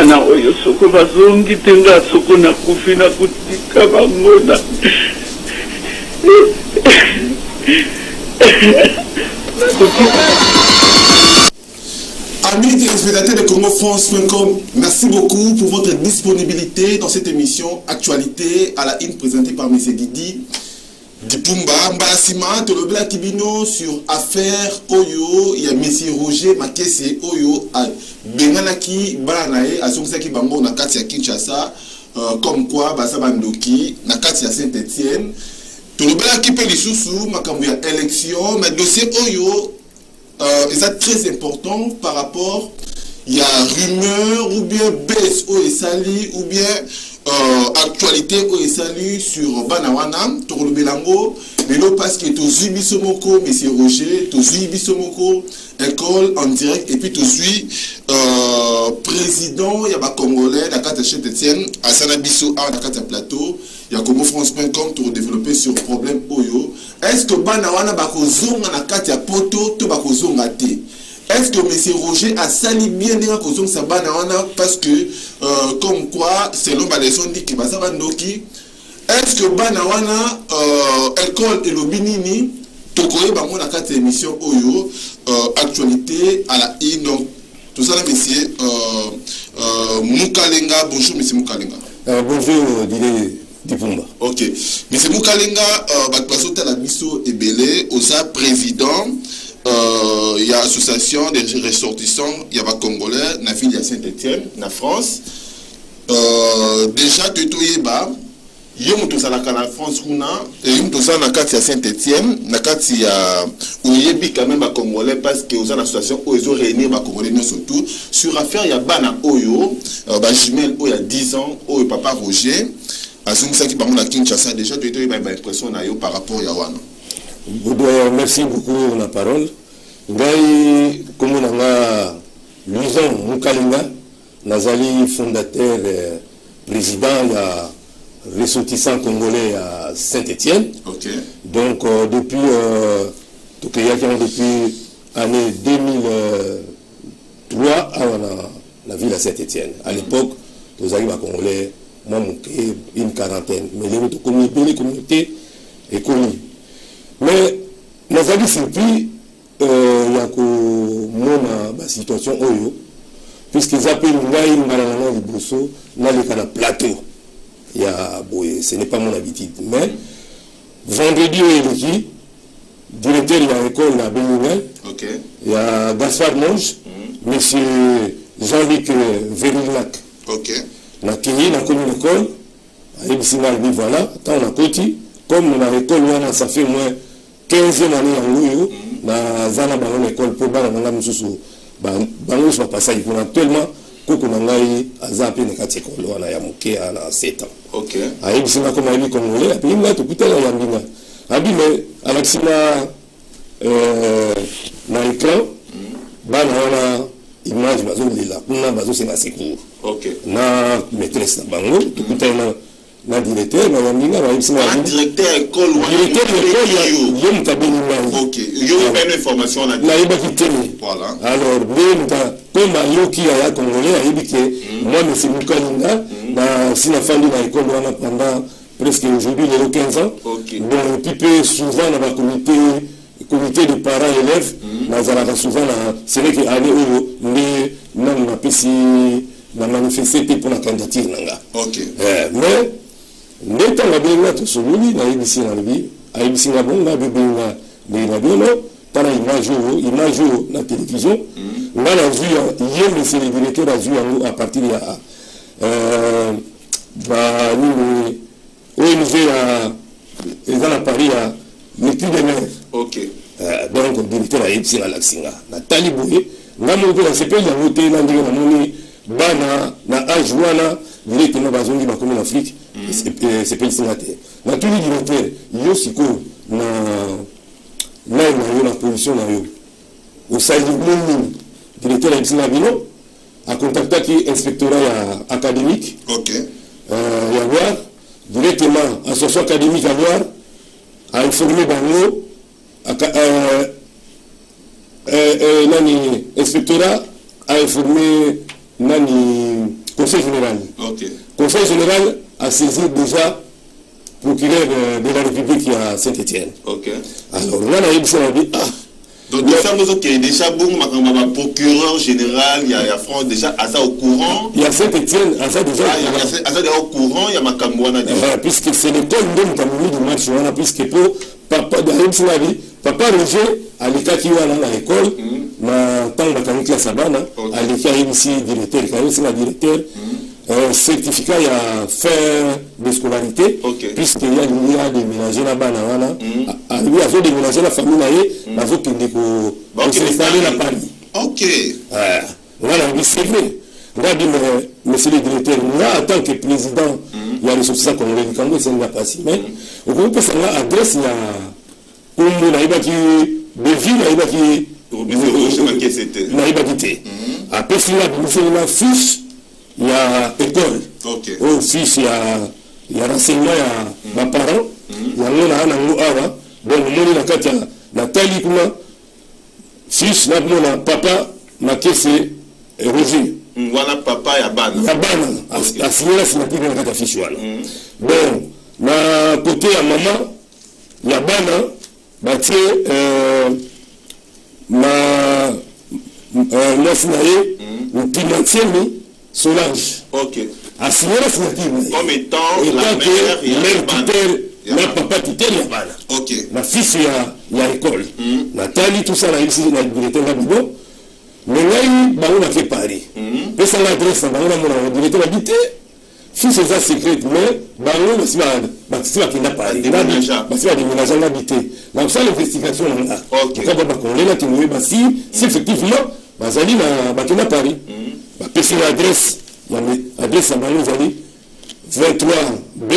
bana oyo soko bazongi tenga soko na kufina kutika bangona. Amis téléspectateurs de CongoFrance.com, merci beaucoup pour votre disponibilité dans cette émission Actualité à la une présentée par M. Didi Dipumba Mbalasima, Tolobela Kibino sur affaire Oyo, il y a M. Roger Makese Oyo, Benganaki Balanae, Azongzaki Bango, Nakati à Kinshasa, comme quoi, Basa Bandoki, Nakati à Saint-Etienne, Tolobela Kipe Lissousou, Makambuya élection, mais dossier Oyo, c'est très important par rapport, il y a rumeur ou bien baisse au Esali ou bien actualité au Esali sur Banawana, Toro Belango, mais là parce que tu as Bisomoko, M. Roger, tu as Bisomoko, école en direct, et puis tu as président, il y a des Congolais, la carte Saint-Etienne, à Sanabiso, à la carte plateau, il y a CongoFrance.com pour développer sur problème Oyo. Est-ce que Banawana Bakozonga na carte ya poto, to Bakozonga te? Est-ce que M. Roger a sali bien les Bakozonga sa Banawana parce que, comme quoi, selon Baleson dit que Basa Bandoki, est-ce que Banawana, école et le Binini, Tokoye Bango na carte émission Oyo, actualité à la I, donc, tout ça là, monsieur Mukalenga, bonjour M. Mukalenga. Bonjour, Dipumba. Ok. M. Mukalenga, Bakbasota la Bisso et Belé, Osa président, il y a association des ressortissants, il y a des Congolais, la ville de Saint-Etienne, en France. Déjà, tu es là, il y a la France, il y a la Saint-Etienne, il y a quand même des Congolais parce que y a l'association où ils ont réuni les Congolais surtout. Sur l'affaire, il y a Bana Oyo, Jumel, il y a 10 ans, Oyo Papa Roger. Déjà, tu as une impression par rapport à Yawana. Merci beaucoup pour la parole. Comme on a Louison Mukalenga, Nazali fondateur, président, ressortissant congolais à Saint-Etienne. Okay. Donc, depuis l'année 2003, à la ville à Saint-Etienne. À l'époque, nous arrivons à Congolais. Moi, une quarantaine. Mais les communautés est connue. Mais, nous avons surpris, il y a une situation, puisqu'ils appellent le Bosso, dans le plateau. Ce n'est pas mon habitude. Mais, vendredi, il directeur de l'école à Bénouvel, il y a Gaspard Monge, monsieur Jean-Luc Verillac. Na Kenya, na commune école, à Ebissinal, voilà, tant on a côté, comme on a l'école, ça fait moins 15e année en Louyo, na Zana Baron école, pour Bana Nanga Moussou, Banon, je vais passer, pour actuellement, Koko Nangaï, Azapi, Nekati école, on a Yamoké à 7 ans. Ok. À Ebissinal, comme Abi Congolais, puis il y a tout à l'heure, Yambina. Abi, mais, à l'Axina, na l'écran, Bana, on a image, Bazo, Lila, on a Bazo, c'est ma secours. Ok. Na maîtresse na bango tout na directeur na wamina ba ibisina directeur école yo mutabini na ok yo une information na iba kiteni voilà alors benta comme yo qui a congolais a ibike moi monsieur Mukalenga na sina fandi na école wana pendant presque aujourd'hui les 15 ans donc pipe souvent na ba comité de parents élèves na zala souvent na c'est vrai que année où na pesi na manifester pour la candidature nanga. Ok. Mais n'étant la bien tout celui na ibisi na libi, a ibisi na bon na bébé na bien par image na télévision. On a vu hier monsieur le directeur a vu à partir de ONG à Paris à l'étude des mers. Ok. Donc le directeur a ibisi na Laxinga. Na Taliboué, na mo ko c'est pas ya voter na ndenge na moni bana na âge wana directement bazongi ba comme en Afrique c'est pas ici na tout directeur yo siko na position na yo au sali moni directeur ici na bino a contacté qui inspectorat académique ya voir directement association académique à voir a informé bango nani inspectorat a informé nani conseil général. Ok. Conseil général a saisi déjà procureur de la République à Saint-Étienne. Ok. Alors là, on a dit, ah. Donc, déjà, bon, procureur général, il y a France déjà à ça au courant. Il y a Saint-Étienne, à ça déjà. Il y a ça déjà au courant, il y a Makamouana déjà. Puisque c'est l'école de du match, puisque pour papa Roger, à l'état qui va dans l'école, ma tant de classe à Bana, à l'état ici directeur, quand même c'est la directeur. Certificat il y a fait de scolarité puisqu'il y a déménagé là-bas il y a déménagé la famille là pour s'installer à Paris. Ok. Voilà, c'est vrai. Regardez, monsieur le directeur, moi en tant que président, il y a les ressources qu'on a dit quand c'est pas passé, mais on peut faire l'adresse il y a Kumbu Naïba qui de ville Naïba qui après c'est là vous la fiche. Il y a école. Ok. Au fils, il y a renseignement, il y a mes parents. Il y a un awa. Donc, il y a Nathalie, fils, papa, ma caisse, Roger. Voilà, papa, il y a Bana. Il y a Bana. À ce moment-là, c'est la plus grande fiche. Donc, na côté à maman, il y a Bana. Bâti, ma finaye, le Pimatiemi. Solange. Ok. À ce moment-là, comme étant la mère et la papa tutelle, il y a Bana. Ok. Ma fils, il y a école. Nathalie, tout ça, il y a ici, il y a directeur là bon. Mais là, on a fait Paris. Mais ça l'adresse, on a directeur habité. Fils, c'est ça secret, mais on a fait Paris. On a déménagé l'habité. Donc, ça, l'investigation, on a. Ok. Si effectivement, on a fait Paris. Parce que l'adresse, l'adresse à Malozali, 23B,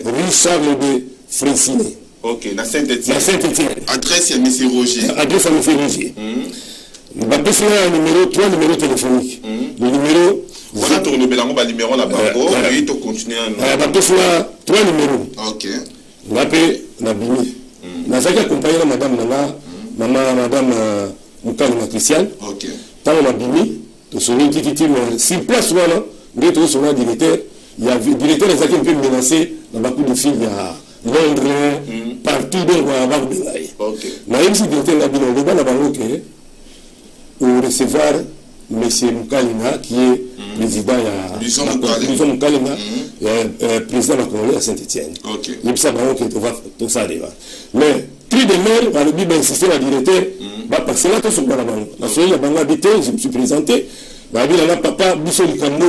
rue Charles de Franciné. Ok, la Saint-Étienne. La Saint-Étienne. Adresse à M. Roger. Adresse à M. Roger. Parce qu'il y a un numéro, 3 numéros téléphoniques. Le numéro. Voilà, tu as le numéro là-bas. Et tu continues à. Parce qu'il y a 3 numéros. Ok. On appelle la Bini. On a accompagné madame Nana, madame Moukalima Christiane. Ok. Tant on a Bini. Sur place, voilà, il y a directeur, il y a directeur qui est un peu menacé dans beaucoup de films, il y a Londres, partout où on va avoir des bails. Mais même si le directeur a dit, on va pour recevoir M. Moukalina, qui est président de Moukalina, président de la Congolais à Saint-Étienne. Il y a ça tout ça arrive. Mais, tri de mer, va le dire, insister le directeur, parce que là, tout ce qu'on a la soirée, il y a habité, je me suis présenté, papa, Bissot Likambo,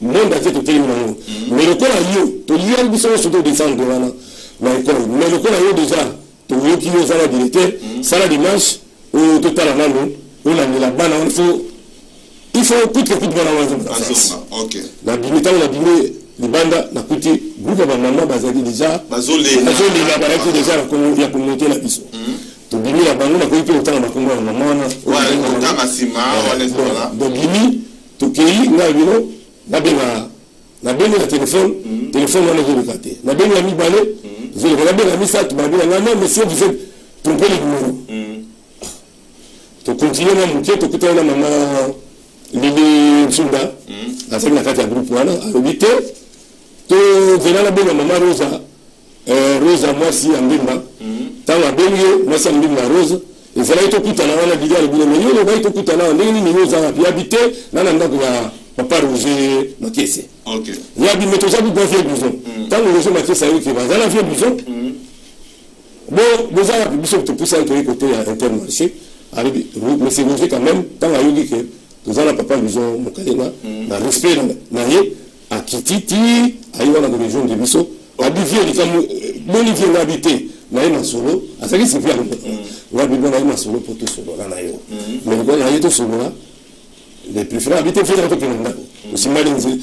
monde à tête au téléphone. Mais le corps a eu, tu y as Bissot sur descendre dans l'école. Mais le corps a eu déjà, tu y as qui est la directeur, ça la dimanche, au total, on a mis la banane, il faut coûte que coûte de la ok. La bimita, on a dit, les bandes, la coûte, groupe de maman, bazali déjà, bazoli, déjà, la communauté la Bissot. Bimi la bango na koyipe otanga makongo ya maman ouais otanga sima voilà donc bimi to kei na bino na benga na téléphone wana ko bekate na benga mi balé je le benga mi ça tu m'as dit non monsieur vous êtes trompé le numéro to continuer na muke to kutana na maman Lili Sunda na c'est la carte ya groupe wana à l'obité to venant la benga maman Rosa moi si ambimba tant la bengue moi ça ambimba Rose et ça là ito kutana wana bidia le bile mais yo ito kutana ndeni ni yo za habité na ndako ya papa Roger Makese OK ya bi meto za bu gonfler bison tant Roger Makese ayo ki va la vie bison bon déjà la bison te pousse à être côté Intermarché avec mais c'est Roger quand même tant la yogi que nous allons papa bison Mokalena na respect na ye a kititi ayo na région de Biso Olivier Bolivier l'habité na solo asaki c'est bien on va bien na solo pour tout solo là yo mais quand il y a tout solo là les préférés habiter faire un peu ndako aussi malinzi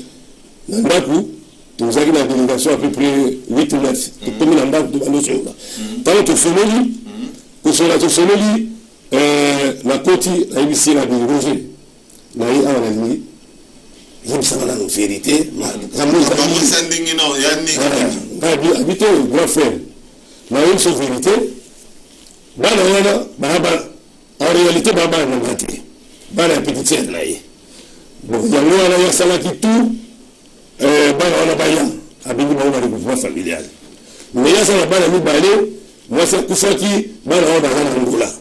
ndako nous avons la délégation à peu près 8 ou 9 comme la ndako de banoso là tant que sololi que sur la sololi la côte la ici la Roger na y a la nuit je me sens la vérité habité au grand frère na une seule vérité en réalité baba na ngati bana petite sœur na ye bon yango wana ya salaki tout bana wana baya abingi bango na regroupement familial mais ya sana bana mibale mwasi akufaki bana wana baza na ngola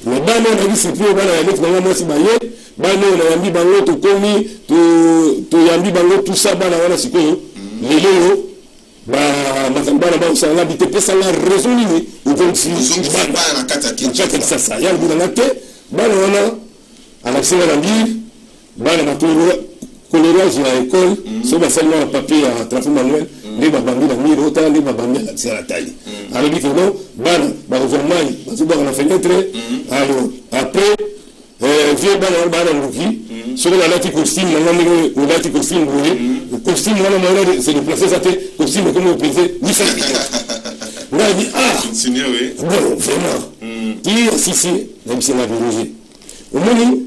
mais bana wana discipline bana ya neti bango mwasi baye bana wana yambi bango tokomi toyambi bango tout ça bana wana sikoyo lelo makambo wana baosala bite pesanga raison nini bana na kati ya Kinshasa yango na te bana wana anakisinga na mbili bana colorage ya école so basalima na papier ya trafic manuel nde babambi na mire otala nde babambi alakisi na tali alobi ke non bana bakozwa mai bazobwaka na fenêtre alors après vie bana luki soki nalati costume nanga ndenge olati costume boye costume wana maona c'est déplacé ça te costume comme opese 800 ngai di bon vraiment ti asisi nabisenga biroge omoni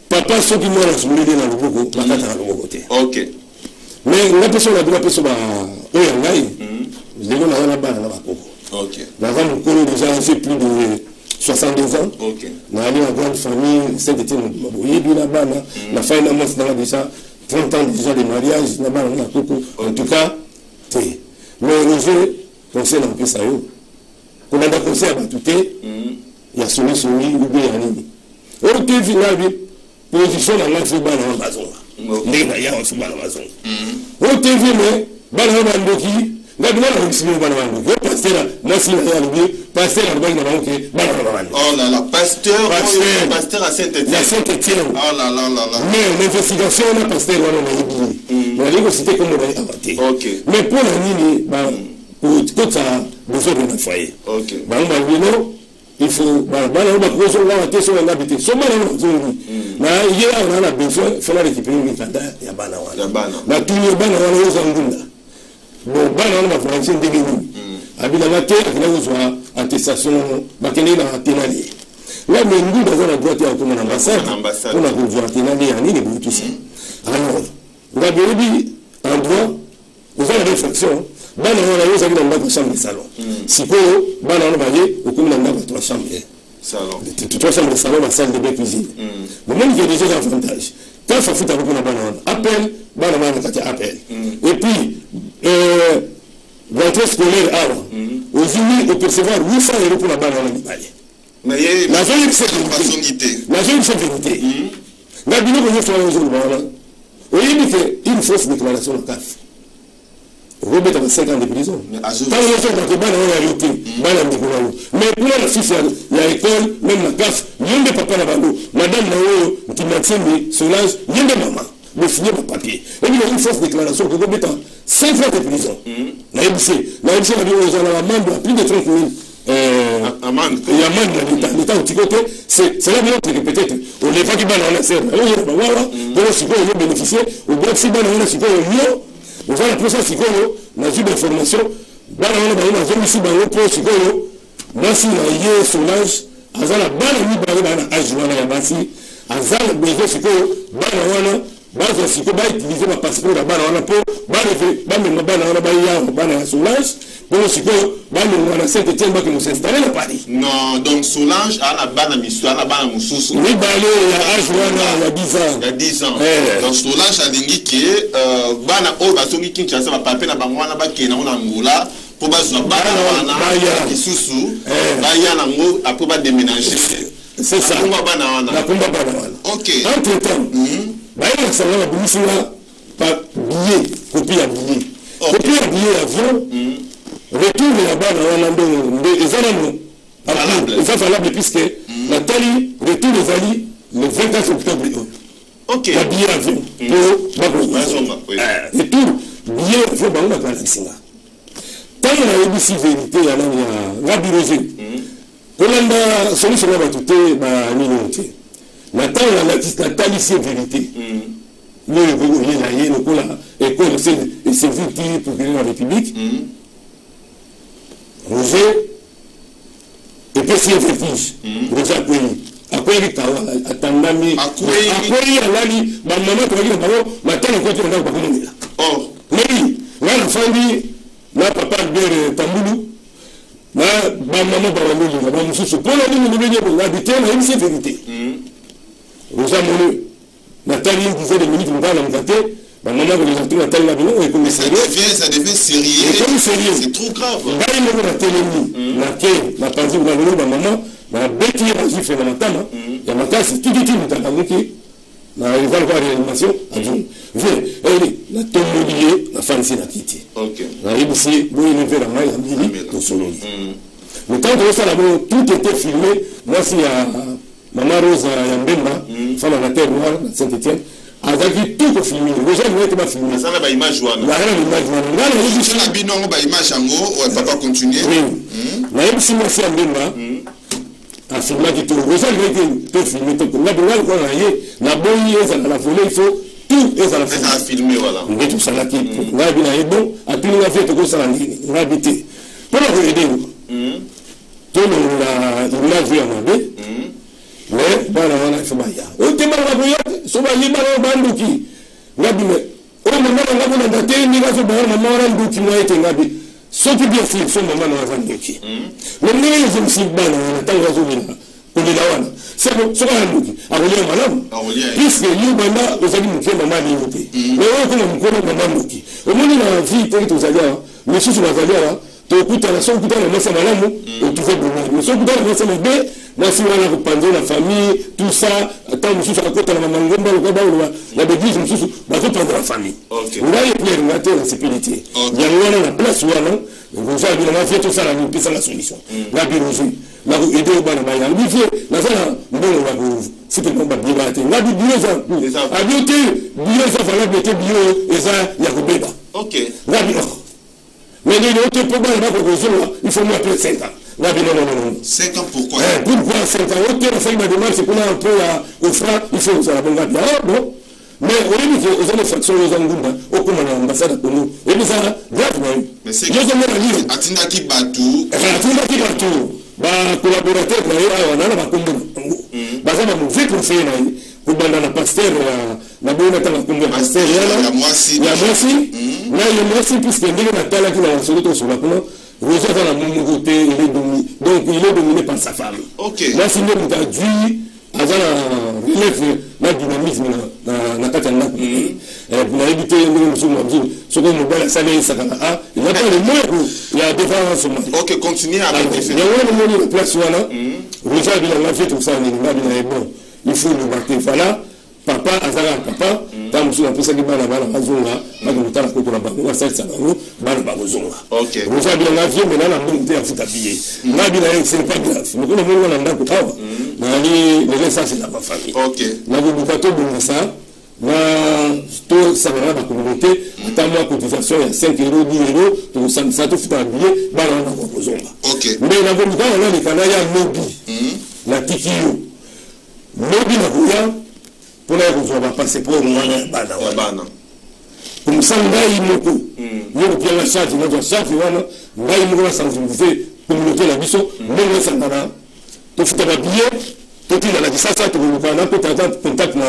papa soki mwana asumulide na loboko bakataka loboko te mais nga peso na bino peso oyo ya ngai lelo naza na bana na bakoko naza mokolo déjà j'ai plus de 62 ans naali na grande famille Saint-Étienne boyebi na bana na fai na mwasi nanga déjà 30 ans déjà de mariage na bana na koko en tout cas te mais Roger conseil na mpesa yo kolanda conseil ya bato te ya somisoni ube ya nini oyo te vingabi position na ngai fo bana wana bazonga ndenge na yawa fo bana bazonga oyo te vi me bana wana bandoki nga bina na okisimi bana bandoki o pasteur mwasi na ye alobi pasteur alobaki na bango ke bana wana bandoki oh là là pasteur à Saint-Étienne ya Saint-Étienne oh là là là là mais l'investigation na pasteur wana nayebi nalingi kosite kombo na ye awa te mais mpo na nini kota besoin de na foyer bango balobi no il faut bana oyo bakoki ozonga te so yangabi te so bana wana ozongi na ye awa na besoin fona récupérer mikanda ya bana wana na tuni bana wana oza ngunda bon bana wana bafrancie ndenge nini abilanga te akenda kozwa attestation bakende na tenali nga me ngunda aza na droit ya kokoma na ambassade mpona kozwa tenali ya nini boyi tout ça alors nga beyebi en droit oza na réflexion bana wana yo ozalaki na ndako ya chambre de salon sikoyo bana wana baye okomi na ndako ya 3 chambre trois chambres de salon na salle de bain cuisine bomoni ke déjà avantage quand fafuta koko na bana wana appel bana wana na kati ya appel et puis rentrée scolaire awa ozili opercevoir 800 € mpona bana wana mibale nazoyebisa vérité nga biloko nyonso wana ozoloba wana oyebi ke une fausse déclaration na CAF obeta ba 5 ans de prison tant que bana wana yo te bana ndeko na yo mais pour la fils ya école même na CAF yende papa na bango madame na oyo Ntimatsembe Solange yende mama le signer mon papier et puis une fausse déclaration que obeta 5 ans de prison na yebise na bio aux amende à plus de 30 000 amende l'État au côté c'est là bien que peut-être on n'est pas qui bana na serre alors on va voir pour ce qu'on bénéficier au bien si bana na siko yo on va la procès sikoyo na jus d'information bana wana bana zomisi bango po sikoyo basi na ye Solange azala bana ni bana âge wana ya basi azala besoin sikoyo bana wana bazo sikoyo ba utiliser ma passeport na bana wana po bana wana ba ya bana ya Solange pour sikoyo bana wana Saint-Étienne ba que s'installer na Paris non donc Solange a la bana miso ana bana mususu ni bale ya âge wana ya 10 ans ya 10 ans donc Solange alingi ke bana o basongi Kinshasa ba pape na bango wana ba kena na Angola pour bazwa bana wana isusu ba ya na ngo après ba déménager c'est ça kumba bana wana OK entre temps ba ya sala ba bisinga pa billet copie ya billet avion retour de la bana wana ndo ezana ça valable puisque Nathalie retour des Ali le 24 octobre OK la billet avion pour retour billet avion bango na kala singa tant na yebisi vérité ya nani ya Ngabiroje kolanda solution na bato te ba nini te Nathalie c'est vérité nous il y a une école c'est vérité pour la République Roger et puis c'est vertige Roger akweli kawa atandami akweli alali maman tobaki na bango matana ko tona ba komela mais na fandi na papa Albert Tambulu na maman ba wameli na mususu pour la ligne de bien pour habiter na c'est vérité Roger monu Nathalie disait des minutes, on va l'enquêter. Ma maman veut les entrer Nathalie Labino et comme ça devient sérieux. C'est trop grave. Là, il y a la télé, la pandémie, ma maman, ma bête, il a fait la matama. Il y a ma casse, tout dit, il a manqué. Il va voir l'animation. La tombolier, la femme, c'est la quitté. Ok. Il y a aussi, vous, il est la main, il a mis au solo. Mais quand on ça tout était filmé. Moi, s'il y a Maman Rose Yambemba, femme à la terre noire, Saint-Etienne, avec tout pour filmer. Les gens ne pas filmer. Ça n'a pas image. La image. La image en haut, papa continuer. Oui. La MC Merci Yambemba, a filmé tout. Les gens ne filmer tout. La bonne quoi, la bonne la volée, il faut tout est à la fin. Ça a filmé, voilà. On est tout ça là qui. On a bien bon, à tout le monde tout ça là. On a habité. Pour la aider. Tout le monde a vu à Mabé. Mais bana wana ifamaya otema ngaboya soba libana banduki ngabi me o mama ngabo na date ni ngazo bana mama wana nduki mwa ete ngabi soki bien si so mama na vanduki mais ni je me suis bana na tanga zo mina kulila wana sebo soba nduki akolia malamu puisque yo bana ozali mke mama ni yote mais o kuma mkono mama nduki o moni na vie te tozalia mais sisi bazalia tokuta na sokuta na masa malamu otuve bonani mais sokuta na masa mabe. Moi, si on a rependu la famille, tout ça, quand je suis à côté de la maman, la bêtise, je suis reprendre la famille. On a été la sécurité. Il y a la place où on a fait tout ça, on a fait la solution. La biologie, la aider au banamaya, la biologie, la salle, bon, on va c'est que l'on va bien battre. La biologie, la beauté, la beauté bio, et ça, il y a Robéba. Ok. La biologie. Mais les autres problèmes, il faut m'appeler 5 ans. Non. 5 ans pourquoi? Pourquoi 5 ans? Ok, la 5 ans de mal, c'est qu'on a un peu au franc, il faut ça la bonne gabi. Ah bon? Mais au début, aux hommes factions, aux hommes goumba, au comment l'ambassade à Congo. Et puis ça, grave, non? Mais c'est que. Atindaki Batou. Atindaki Batou. Collaborateur, on a la Congo. Ça va nous faire conseiller, pour la pasteur, la bonne état la Congo. Pasteur, il y a Moissi. Là, il y a Moissi, puisque il y a Natala qui l'a sauté sur la Congo. Roger dans la même côté, il est dominé. Donc il est dominé par sa femme. Ok. Là, c'est une traduit à la relève, la dynamisme, la Katana. Vous avez évité ce qu'on nous la salle, ça il n'y a pas le mot, il y a devant. Ok, continuez à répéter. Il y a un moment de place où Roger a fait tout ça, il faut le battre. Voilà. Papa, azala papa, tant que vous avez bana bazonga, bakutana ko na bango, ça ça bango, bana bazonga. OK. Vous avez bien avion mais là la monte à foutre habillé. Là bien c'est pas grave. Mais comme on a ndako tawa, na les ça c'est la famille. OK. Na vous bukato bon ça. Na to ça va la communauté, tant moi cotisation il y a 5 €, 10 €, tout ça tout foutre habillé, bana bazonga. OK. Mais na vous bukato on a les canaya lobby. La tikio. Lobby na kuya pour les gens va passer pour moi bana comme ça ngai moko yo bien la charge na charge wana ngai moko la sensibiliser communauté la biso mais ça ndana to futa ba billet to tila la sasa to ko na ko tata contact na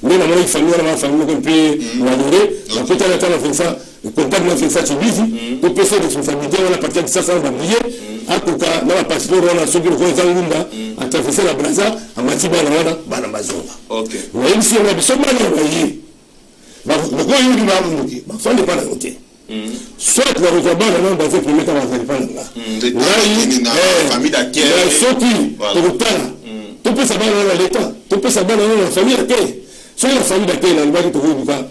mais la famille na famille ko pe na dore la ko tata na fait contact na fait ça tu busy to pesa de son famille wala partir de ça ba billet akoka na ba passeport wana soki ko zangunda atafisa la braza amatiba na bana bazonga. OK. Même si on a besoin de voyer. Le quoi il va monter. Ça n'est pas la montée. Soit la rejoindre dans un premier temps on va pas là. La famille d'accueil. La sortie pour tala. Tu peux savoir dans l'état. Tu peux savoir dans la famille d'accueil. Soit la famille d'accueil là,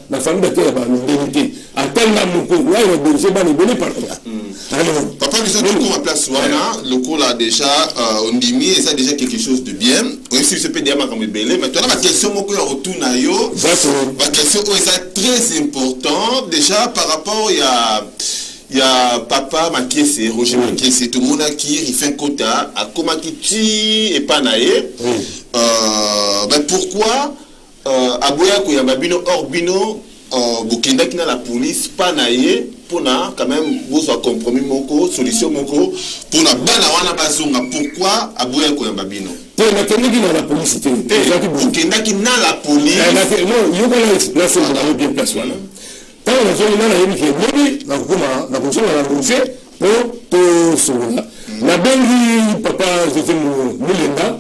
la famille d'accueil va nous délimiter. Attends là mon coup, là il va donner pas donner par là. Alors, papa, nous sommes à place Wana, le cours là déjà, on dit et ça déjà quelque chose de bien. Même si je peux dire ma belé, mais toi ma question mon cours retourne à yo. Ma question est très important déjà par rapport il y a papa Makiese, Roger Makiese, tout le monde qui il fait un quota à comment qui tue et pas naé. Ben pourquoi Aboya Kouyambabino Orbino Bokenda qui n'a la police pas naé pour na quand même vous a compromis moko solution moko pour na bana wana bazonga pourquoi Aboya Kouyambabino pour na teniki na la police Bokenda qui n'a la police non yo là c'est dans bien place wana tant on zone na yebi ke bobi na kuma na kozonga na rofe pour to sola na bengi papa José Mulenda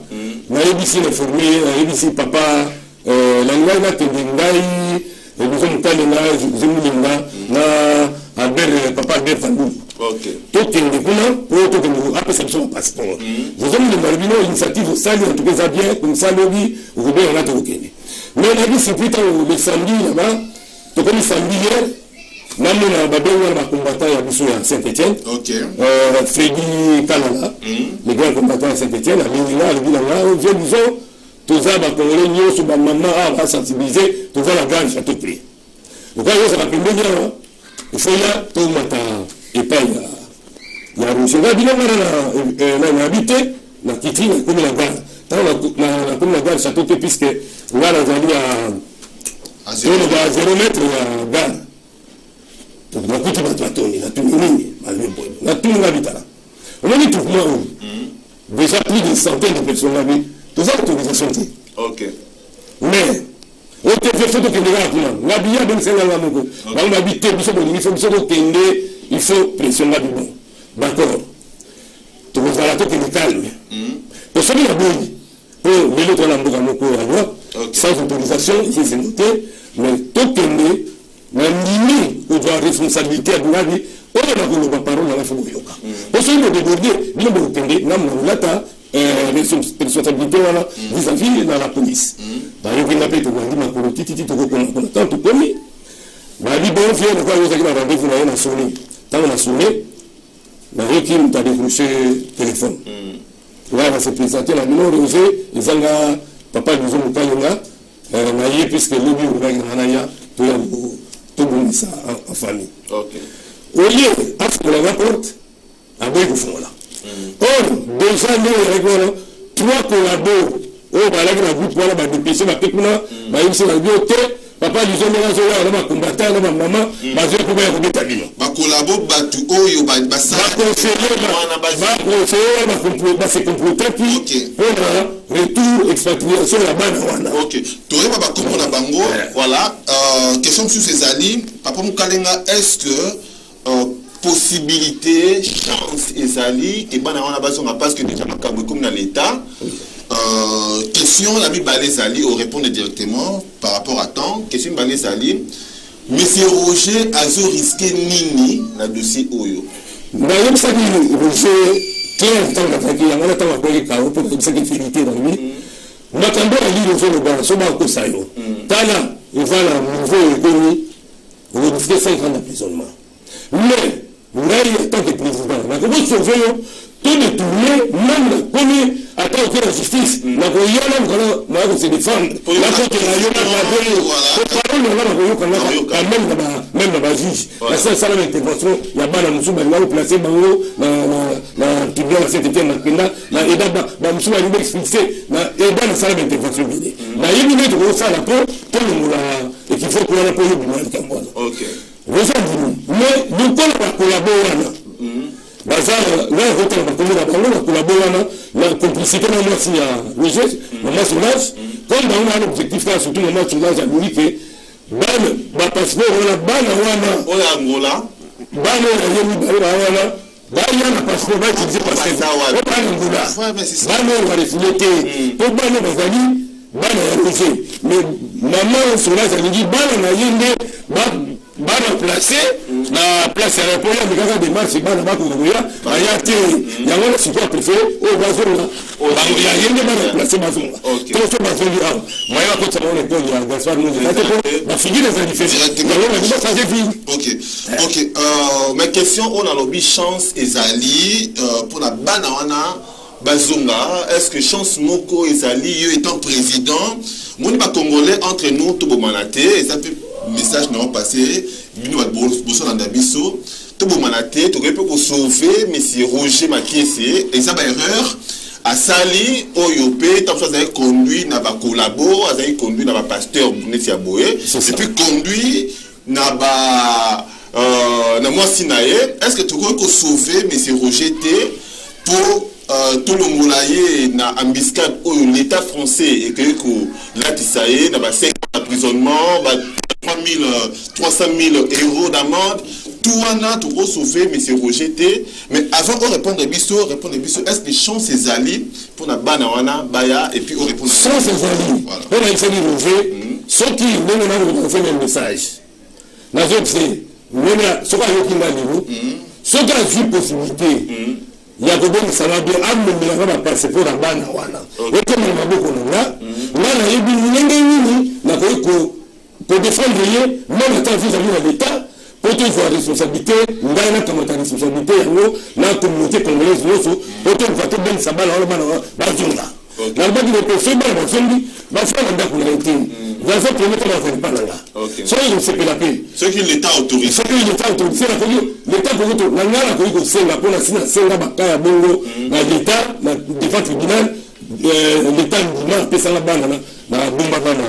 na yebi si le formé na yebi si papa la ngai na kende ngai biso mokale na zemulinga na Albert papa Albert Vandu tokende kuna po tokende apesa biso ma passeport zemulinga bino initiative osali en tout cas ça bien comme ça lobi okobe na tokende mais na bisi pita le samedi là-bas tokomi samedi hier namona babenga na combattant ya biso ya Saint-Étienne Freddy Kanala le grand combattant à Saint-Étienne a minga le bilanga vient disons toza ba congolais nyonso ba maman a sensibiliser toza la grande château prix donc là ça va pembe bien il faut là tout mata et pas ya roche va bien na habité na kitri na comme la gare na comme la gare château prix puisque là la zali à 0 mètre ya gare donc na kuti batoni na tumini malbe boy na tumina bitala on a dit tout moi déjà plus de centaines de personnes là tout ça autorisation mais on te fait photo que les gars la biya donc c'est là moko on habite biso bon il faut biso kende il faut pression là bon d'accord tu vas là to que calme parce que la bonne pour les autres là mboka moko à loi sans autorisation ici c'est noté mais to kende na nini on doit responsabilité à Boulabi on a pas parole à la fois yoka parce que le déborder bien bon kende na mulata responsabilité voilà vis-à-vis de la police. D'ailleurs, il n'a pas été vendu ma politique, il a tant tout commis. Ma vie, bon, vient de voir le rendez-vous, on a sonné. Quand on a sonné, d'ailleurs, qui m'a décroché le téléphone. Là, on s'est présenté, la maison Rosé, ils ont papa nous ont Kayonga, naïe, puisque le lieu où il y a tout le monde ça en famille. Au lieu, après la rapporte, à bout de fond là. Or, déjà, nous, avec 3 collabos, la groupe, voilà, dépêcher, ma pécuna, la bioté, papa, ils ont mélangé là, ma combattant, ma maman, ma zéro pour me remettre à lui. Ma collabo, batu, oyo, basa. Ma conseiller, c'est complété, puis, pour retour, expatriation, la banane. Ok. Tu aurais pas comprendre la bango, voilà. Question sur ces alliés, papa Moukalenga, est-ce que, possibilité, chance et ali et ben on a besoin parce que déjà comme dans l'état question l'ami Balé Ali au répondre directement par rapport à temps question Balé Ali monsieur Roger azo risqué nini na dossier oyo d'ailleurs ça dit Roger clair tant d'attaquer on a tant à quoi pour cette vérité dans lui n'attendons à lire le bas so ba ko sayo tala il va la nouveau économie on risque 5 ans d'emprisonnement mais en tant que président, la Commission sauver tout détourner, même la commune, attend que la justice, la Goyana, on se défendre. La côte même dans la juge. La seule salle d'intervention, il y a Bana Moussou, Bango, placé Bango, la tribunal de Saint-Étienne, la Eda, Moussou, la Libre expulsé, la Eda, la salle d'intervention. La Yéminé, tu vois ça, la peau, tout le monde, et qu'il faut qu'on ait un peu de Cambodge. Mais nous collaborons. La complicité dans moi, s'il y a Roger, maman Soulage, comme dans un objectif là, surtout maman Soulage a voulu que ban passeport, on a ban à Angola, ban à passeport, ban utilisé passeport, ban à refléter, pour ban à Bazali, ban à Roger. Mais maman Soulage a dit ban à Yende, bana placé la place à l'aéroport mais quand des marches bana ba ko ya ayate ya wala support préféré au bazonga ya yende bana placé bazonga tout ce bazonga moya ko tsama on ko ya Gaspard nous la figure des différents ok ma question on a lobby chance ezali pour la bana wana bazonga est-ce que chance moko ezali yo étant président moni ba congolais entre nous to bomanaté et ça peut message n'ont passé bino ba boso na biso to bomanaté to peut sauver monsieur Roger Makiese et ça ba erreur à Sali Oyopé tant ça a conduit na ba collabo a conduit na ba pasteur Buneti Aboye et puis conduit na ba na moi Sinaé est-ce que tu peux sauver monsieur Roger T pour tout le monde na embuscade où l'État français et que là tu sais na ba 5 emprisonnement 300 000 euros d'amende tout on a tout sauver mais c'est rejeté mais avant on répondre biso est-ce que chance c'est ali pour na bana wana baya et puis on répond sans ces ali on a essayé de Roger ceux qui nous fait un message na je sais même ce qu'on a eu qui m'a dit ceux qui ont vu possibilité il y a beaucoup de salariés à me passer pour la bana wana et comme on a beaucoup là na yebi nini na ko défendre même tant vis-à-vis de l'État pour te voir responsabilité ngai na kamata responsabilité yango na communauté congolaise nyonso pour te voir te ben sabala wala bana bazunga na ba ki ko feba ba fendi ba fala ndako na été va faire promettre la faire pas là so ils se fait la paix ce qui l'État autorise la l'État pour to na ngala ko senga pour na sina senga bakaya bongo na l'État na devant tribunal l'État ndima pesa la bana na bomba bana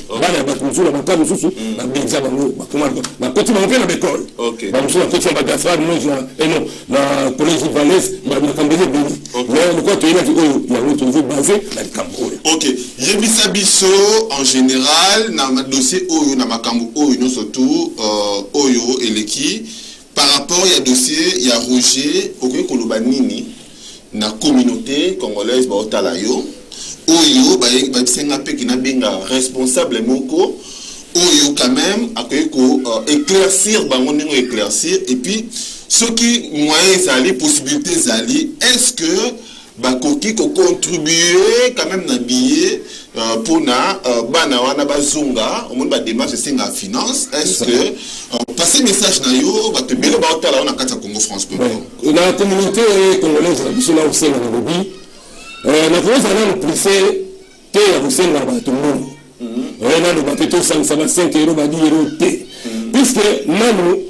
bana ba kunzula makamu susu na benza bango bakoma na koti ba na bekol ba musula koti ba gasra no non na collège Valès ba na kambele bini mais le côté là oyo ya route vous basé na kambo OK yebisa biso en général na dossier oyo na makambo oyo no surtout oyo eleki par rapport ya dossier ya Roger okoki koloba nini na communauté congolaise ba otala yo oyo ba bisenga pe kina benga responsable moko oyo quand même akoki ko éclaircir bango ndenge éclaircir et puis ce qui moyens zali possibilités zali est-ce que bakoki ko contribuer quand même na billet pour na bana wana bazunga au monde ba démarche senga finance est-ce que passer message na yo ba te bele ba otala na kata Congo France la communauté congolaise biso na osenga na lobi na cause na pressé te ya osenga ba tout le monde na lo ba te 5 euros ba 10 euros te puisque nanu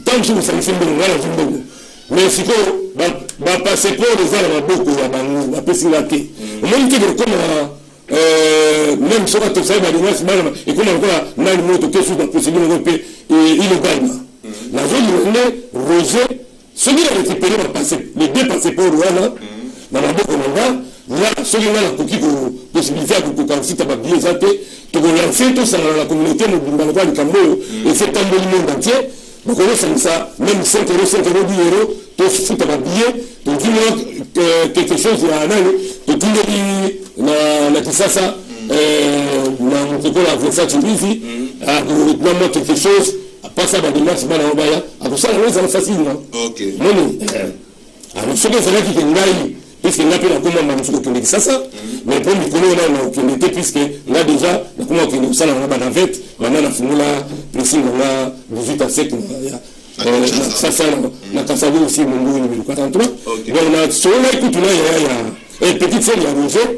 tant que vous savez faire ngala zumbo mais siko ba passer pour les ala maboko ya bango ba pesinga te on dit que comme même sur la tosa ba dimanche bana et comme on a une moto que sous la procédure européenne illégalement la zone est Roger celui qui a récupéré va passer les deux passeports voilà dans la boko là celui là la possibilité de consulter ba billet zate to lancer tout ça dans la communauté dans le Cambo et c'est un monde entier donc on ça même 5 euros 10 euros tu fous ta billet tu dis quelque chose à un an tu dis na kisasa na mtoko la Versace hivi à quelque chose à passer à des marches bana obaya à ça c'est facile non OK non alors ce que c'est là qui ngai puisque n'a pas comment masuko kende kisasa mais pour mikolo na kende puisque là déjà na comment kende ça na ba navette na fungula pressing na 18 à 7 ça na kasavu aussi mungu ni 43 donc na sona ikutu na ya petite scène ya Roger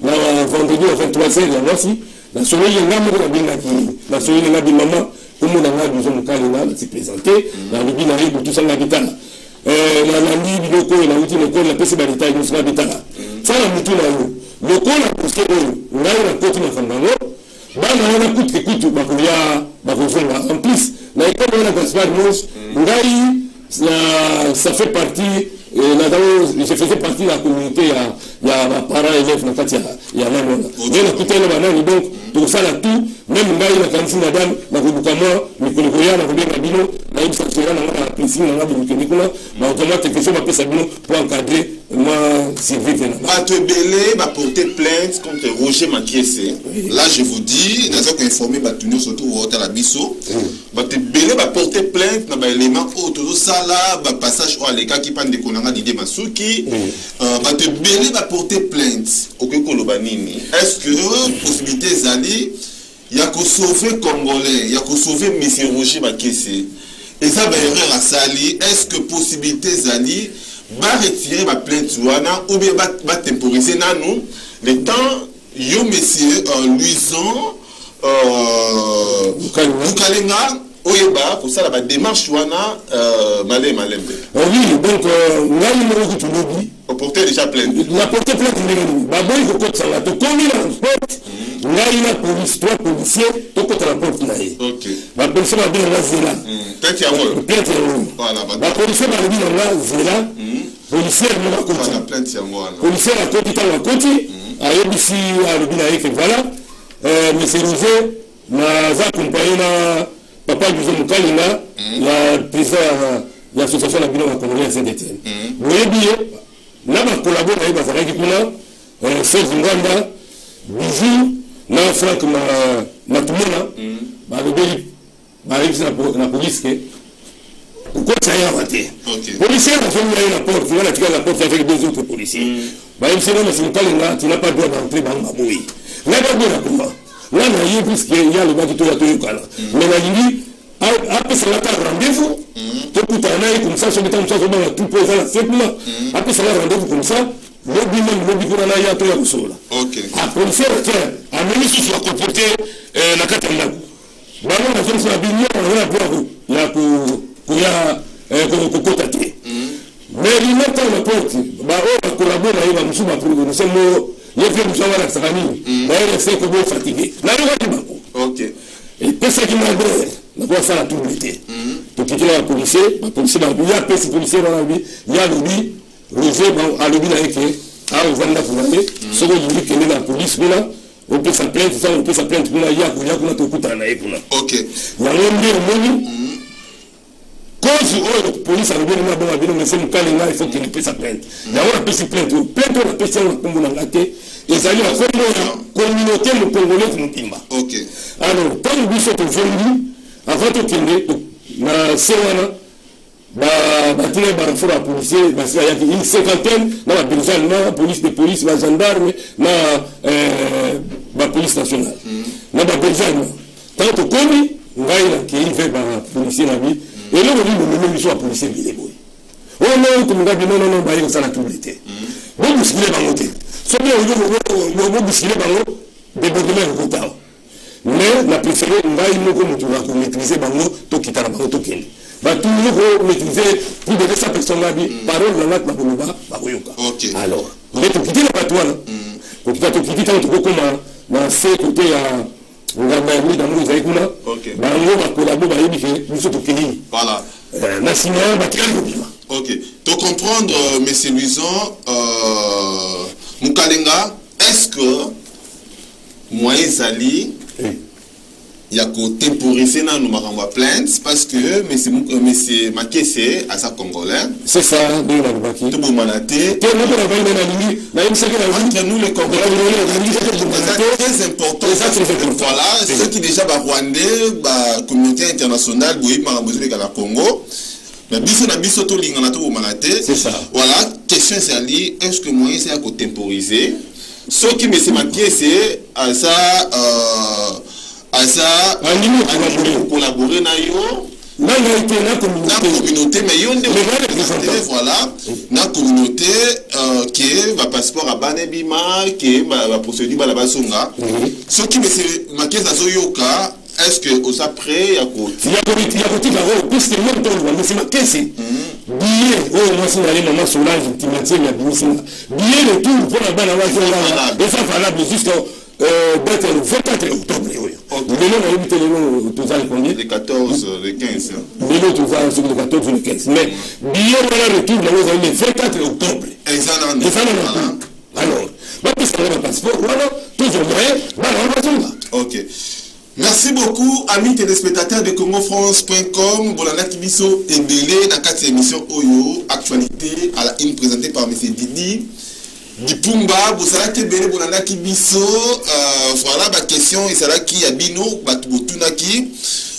na vendredi au 23h ya aussi na sona yenga mo na binga ki na sona yenga bi mama comme on a besoin de caler là se présenter na libi na ribu tout ça na bitala na libi loko na uti loko la pesa balita ni sona bitala ça na mutu na yo loko na poste ngai na koti na fandango bana wana kutu bakuya bakozonga en plus na école na Gaspard Mos ngai ça fait partie je faisais partie de la communauté il y a parents élèves na kati ya nana mais na kutela banani donc tout ça là tout même ngai na kanzi na dame na kubukama mikolo ya na kubenga bino na ibsa sera na pressing na ngabukeni kuna na automate quelque chose ba pesa bino pour encadrer moi survivre na ba te belé ba porter plainte contre Roger Makiese là je vous dis nazo ko informer ba tunyo surtout au la biso ba te belé ba porter plainte na ba élément auto sala ba passage au les cas qui pan de konanga Didier Masuki ba te belé ba porter plainte okeko loba nini est-ce que possibilité zali ya ko sauver congolais ya ko sauver monsieur Roger Makiese et ça va erreur à sali est-ce que possibilité zali va retirer ma plainte ou bien va temporiser nous le temps yo monsieur Luison Mukalenga oyeba pour ça la démarche wana malembe oui donc ngai mo ko tulobi au porter déjà plainte la porter plainte ni ba boy ko kotsa la to komi na sport ngai na police toi policier to ko transport na ye OK ba police ba bien la zela plainte ya mo voilà ba police ba bien la zela policier mo ko kotsa la plainte ya mo policier a koti ta koti ayebisi a lobina yeke voilà monsieur Roger na za accompagner na papa José Mukalinga la président de l'association de la Congolais à Saint-Etienne. Vous voyez bien, là, on collabore avec Bazaraki Kuna, Serge Nganda, Bijou, na Franck Matumona, la police, pourquoi ça y a raté? Policier, on fait la porte, tu vas la tirer la porte avec deux autres policiers. Tu n'as pas le droit d'entrer dans ma bouille. Là, il y a plus qu'il y a le bas qui te l'a tenu. Mais la Libye, après ça va rendez-vous. Tout le temps, comme ça, je vais tout poser la fête. Après ça va rendez-vous comme ça. Le bilan, il y a tout le sol. La policière, a mené sur la comporter la Katanga. Maintenant, la zone sur la bilan, on va voir. Il y a kokotate mais limata na porte ba o collabore na iba musuma pour nous sommes il y a fait nous avoir la famille mais elle sait que vous fatigué na OK et pesa qui m'a donné na quoi ça tout l'été donc il y a la police il y a pesa policier dans la vie il y a lobby Roger à lobby na yake a vanda pour aller ce que dit que la police là on peut s'appeler ça on peut s'appeler pour la ya kuna to kutana na yekuna OK ya ngombe cause la police a remis ma bonne avis mais c'est mon cas il faut qu'il paie sa plainte il y a une petite plainte la personne comme on a gâté et ça lui a communauté le congolais qui nous timba OK alors quand nous sommes venus avant de quitter na semana tire renfort la police parce qu'il y a une cinquantaine dans la brigade na police la gendarme na police nationale na brigade tant que comme ngai qui fait par policier la vie. Et là, on dit que nous sommes policiers biléboués. Oh non, comme on a dit non, bah, ça n'a tout l'été. Vous bousculez dans l'autre. Soit bien, vous bousculez dans l'autre, débordement au côté. Mais la préférée, on va y maîtriser dans l'autre, tout qui t'a la token. Bah, tout le monde maîtriser, pour donner sa personne là, parole dans l'autre, bah, OK. Alors, mais tu quittes la patoile. Pour que tu quittes ton truc comment, dans ces côtés à. On a mis dans nos aïkuna. OK. On va collaborer avec nous autres pays. Voilà. National, OK. Pour comprendre, M. Luison, Moukalenga, est-ce que moyen Zali, il y a qu'au temporiser dans nos plaintes parce que M. Makese, à sa Congolais. C'est ça, de la Baki. Tout le monde a été. Entre nous, les Congolais, c'est très important. Voilà, ceux qui déjà Rwandais, la communauté internationale, oui, besoin de la Congo. Mais biso na biso to linga na to manate. C'est ça. Voilà, question c'est ali, est-ce que moyen c'est à temporiser? Ce qui me s'est manqué c'est à ça collaborer na yo na communauté mais yo nde voilà na communauté qui va passeport à Banebima qui va procédure ba la basonga ce qui me s'est manqué ça yoka. Est-ce que vous êtes prêt à quoi? Il y a côté d'abord, puisque moi je mais c'est ma caisse. Billet, oh moi c'est aller maman Solange, tu m'as dit il y a billet de tout pour la balle à la et ça valable jusqu'au date le 24 octobre. Le nom on a le nom tout ça combien? Le 14, le 15. Le nom tout ça sur le 14 ou le 15. Mais billet voilà retour le 24 octobre. Exactement. Alors, bah puisque on a un passeport, voilà, toujours vrai, voilà, OK. Merci beaucoup, amis téléspectateurs de CongoFrance.com. Bolanda Kibiso et Belé, dans cette émission Oyo, actualité à la une présentée par M. Didi Dipumba. Vous savez que Belé, Bolanda Kibiso, voilà ma question, et c'est là qui a bino, Batoutunaki.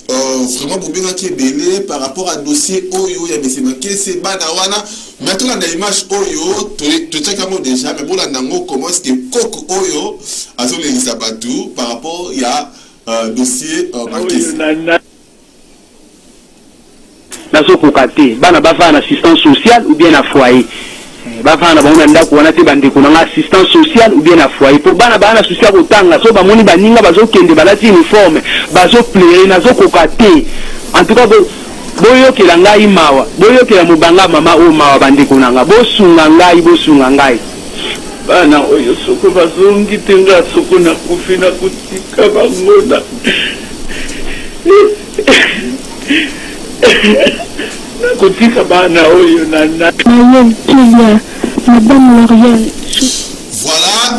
Vraiment, pour bien qui est Belé par rapport à dossier Oyo, il y a M. Makese, Banawana. Maintenant, dans l'image Oyo, tu sais comment déjà, mais Bolanda, comment est-ce que Koko Oyo a son Elisabatou par rapport il y a dossier nazo kokate bana bafana assistance sociale ou bien à foyer bafana baona ndako wana te bandeko na assistance sociale ou bien à foyer pour bana bana social kotanga so ba moni baninga bazo kende balati uniforme bazo plaire nazo kokate en tout cas boyo ke ngai mawa boyo ke mubanga mama o mawa bandeko nanga bosunga ngai bana oyo soko bazongi tenga soko na kufina kutika bangona kutika bana oyo na Madame Lauriane. Voilà,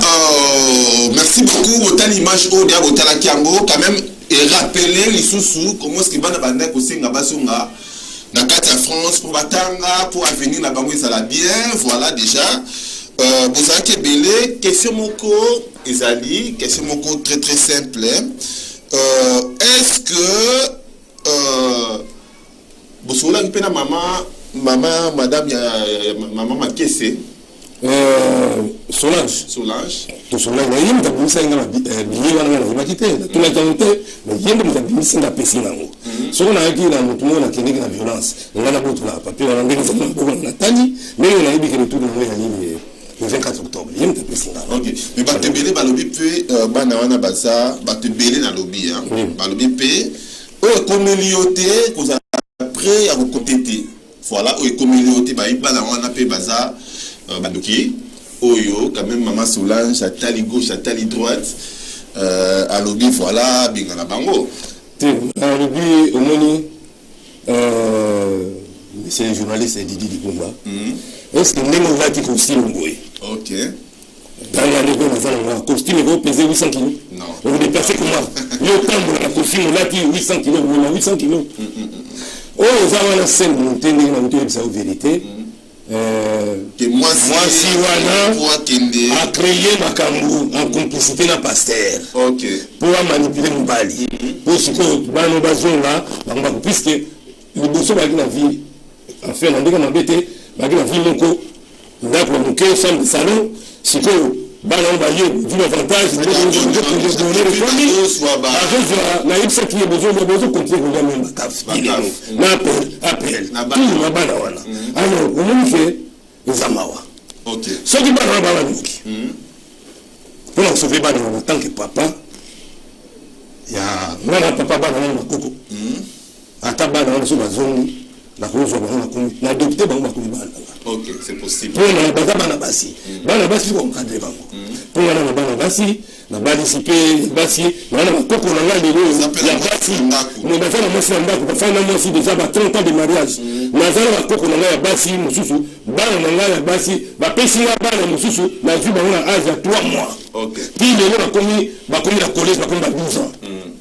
merci beaucoup. Autant l'image au dia, autant la kiango, quand même, et rappeler les sous comment est-ce que bana banda ko senga basonga na kati ya France pour batanga pour avenir na bango ça la bien voilà déjà bozaki belé question moko ezali question moko très très simple est-ce que bosola mpena maman madame maman Makese Solange to Solange na yimba kumisa ngala biye wana na bakite tuna tante mais yimba mtabimisa na pesi nango so na yaki na mutu na kiniki na violence ngala botu na papier wana ngeni za mbogo na tani mais na yibi kile tout na yali le 24 octobre yimba pesi ngala OK mais batebele balobi pe bana wana baza batebele na lobby hein balobi pe o communauté koza après à côté voilà o communauté ba bana wana pe baza Badoki, Oyo, quand même Maman Solange, à tali gauche, à tali droite, à lobby, voilà, Bingana Bango. À lobby, au moni, c'est le journaliste Didi Dipumba. Est-ce que même on va dire costume, oui. Ok. Dans la lobby, on a un costume, il va peser 800 kilos. Non. On va déplacer comment? Il y a autant de la costume, là, qui 800 kilos, on a 800 kilos. Oh, ça va la scène, on a une vérité. Que moi si wana a créé makambu en complicité na pasteur pour manipuler Mobali pour ce que bano bazonga bamba puisque le bosso bagi na vie en fait ndeka na bete bagi na vie moko ndako moke chambre de salon ce que bano baye du avantage de donner le famille na yipsa qui est besoin continuer de même bataf na appel tout na bana wana alors on nous fait Zamawa. OK. Ce qui va dans la nuque. Pour nous sauver en tant que papa, il y a nana papa dans la coco. Ataba dans la zone, la rose na adopté dans la commune. OK, c'est possible. Pour la bana basi. Bana basi comme cadre bango. Pour la bana basi, na participer basi, na coco na la lelo ya basi. Nous avons la moitié ndako, pour faire la moitié déjà 30 ans de mariage. Nazala bakoko na ya basi mususu bana na ya basi ba pesi ya bana mususu na juba na âge ya 3 mois. OK. Puis les bakomi la collège bakomi ba 12 ans.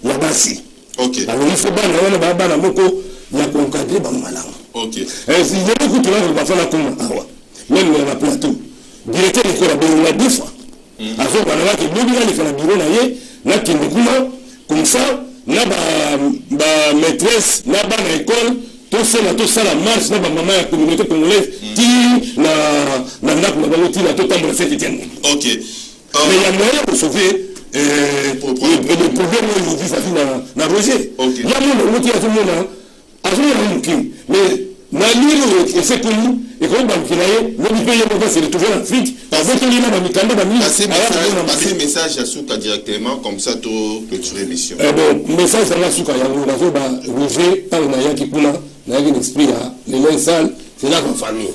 Ya basi. OK. Alors il faut bana bana moko ya encadrer ba malanga. OK. Si je peux tout là va faire la comme awa. Même na plateau. Directeur de la la 2 fois. Azo bana ki bobi na le bureau na ye na kindekuma comme ça na ba maîtresse na ba na école tout ça la marche na maman ya communauté congolaise ti na ndako na bango ti na tout temps cette Étienne. OK. Mais il y a moyen de sauver le problème où il vit na Roger. OK. Il y a mon outil à tout le monde à tout le monde mais na lire et c'est connu et comme dans le le pays est se retrouver en Afrique avec les na mikanda ba passer message à Souka directement comme ça to clôturer mission. Bon message à la Souka ya ngo ba Roger par na ya kipuna na un esprit à les sales c'est là ma famille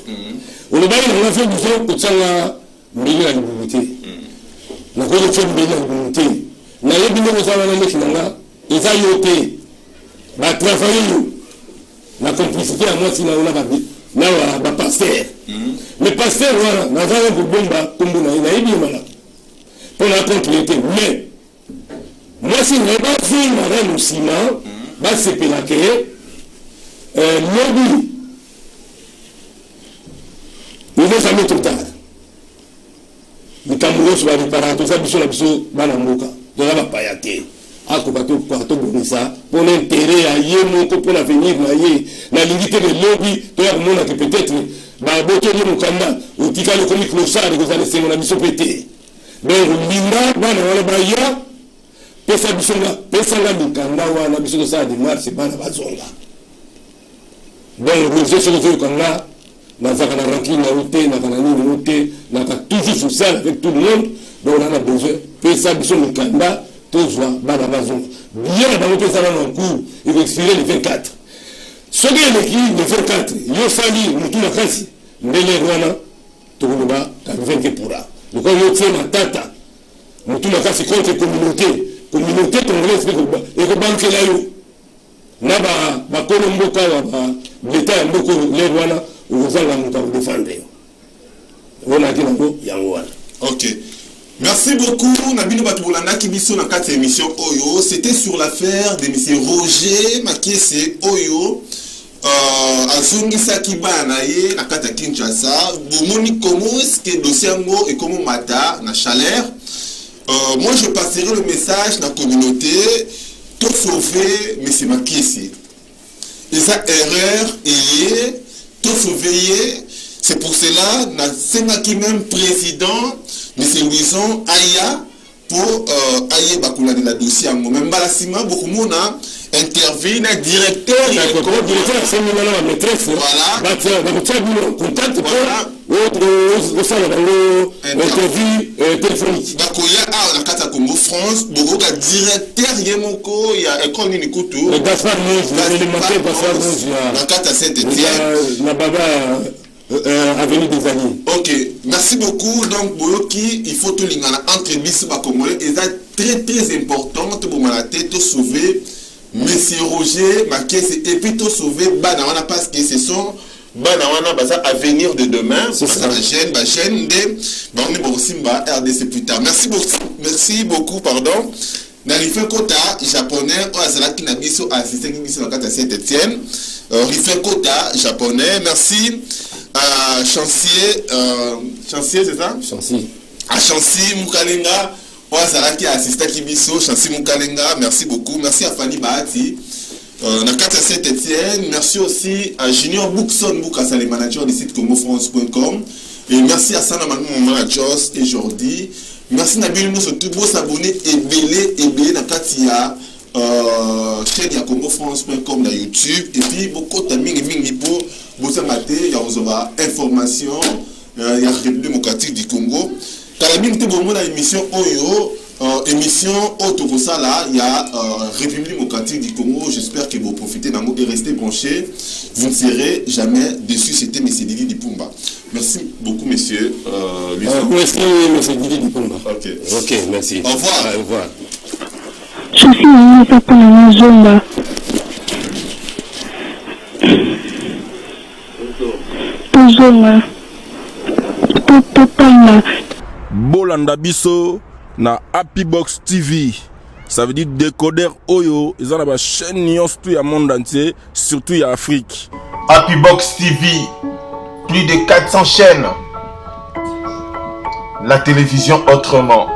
on le bail on a fait besoin pour ça milieu à l'unité na ko le fait milieu à l'unité na yebi ngo ça na meki nga eza yote ba travailler la complicité à moi si na ona ba pasteur le pasteur voilà na za ko bomba kombo na yebi mana pour la compléter mais moi si ne pas faire ma musima ba se pelake lobby il est jamais trop tard le Cameroun soit réparé tout ça biso la biso bana mboka de la payate ako bato kwa to bonisa pour l'intérêt à yemo pour l'avenir na ye la limite de lobby to ya mona que peut-être ba boto ni mukanda utika le comique clochard que ça laisser mon biso pété donc linda bana wala ba ya pesa biso nga mikanda wana biso ça de marche bana bazonga. Donc, Roger se retrouve comme là, dans la ranking, dans la toujours social avec tout le monde, donc on a besoin, puis ça, nous sommes au Canada, tous voient, Banabazon. Bien dans le pays, ça va en cours, il va expirer le 24. Ce qui est le 24, il y a fallu, nous tous la classe, mais les Rwanda, tout le monde va, tu as 20 pour là. Donc, on y a ma tata, nous tous la classe, contre communauté congolaise, et que banque là, na ba kono mboka wa l'État ya mboko le wana uzanga muta défendre on a dit yango wana. OK. Merci beaucoup. Nabino Batouboulana Kibiso dans 4 émissions Oyo. C'était sur l'affaire de M. Roger Makiese Oyo. Azungisa Kibana ye na kata Kinshasa. Bomoni comment est-ce que dossier ngo et comment mata na chaleur. Moi je passerai le message dans la communauté. Tout sauver M. Makiese. Et ça erreur et tout sauver. C'est pour cela c'est qui même président M. Louison Aya pour Aye Bakula de la dossier. Même Balasima beaucoup monde intervient un directeur c'est mon maîtresse. Voilà. Contact interview téléphonique. Bakoya a na kata Congo France, beaucoup de directeur Yemoko, il y a école Ninikutu. Gaspard Monge, l'élémentaire Gaspard Monge. Na kata Saint-Étienne. Na baba avenue des Alliés. Ok, merci beaucoup. Donc, Boloki, il faut tout l'ingana entre bis Congolais. Et c'est très important pour la tête de sauver Monsieur Roger Makiese et puis de sauver Banawana parce que ce sont Banawana Baza à venir de demain. C'est ça. La chaîne de Bani Borosimba RDC plus tard. Merci beaucoup, pardon. Narife Kota, japonais, Oazalaki Nabiso, assisté Kibiso dans la Saint-Étienne. Rife Kota, japonais, merci. Chancier, c'est ça? Chancier. Chancier Moukalenga, Oazalaki assisté Kibiso, Chancier Moukalenga, merci beaucoup. Merci à Fanny Bahati. Nakata Saint-Étienne, merci aussi à Junior Bookson Boukassa, les managers du site CongoFrance.com. Et merci à Sana Manou, mon manager, et Jordi. Merci Nabil nous surtout pour s'abonner et belé Nakatia chaîne ya CongoFrance.com dans YouTube et puis beaucoup de mingi pour vous mater il y a information il y a République démocratique du Congo. Kalamine te bon la émission Oyo émission Otokosala il y a République démocratique du Congo. J'espère que vous profitez d'en et restez branchés. Vous ne serez jamais déçus. C'était M. Didi Dipumba. Merci beaucoup, monsieur. Merci, M. Didi Dipumba. Ok, merci. Au revoir. Au revoir. Je suis venu pour la Zomba. Pour Zomba. Pour Panda. Bolanda Biso na Happy Box TV. Ça veut dire décodeur Oyo. Ils ont la chaîne Nyons tout le monde entier, surtout en Afrique. Happy Box TV. Plus de 400 chaînes. La télévision autrement.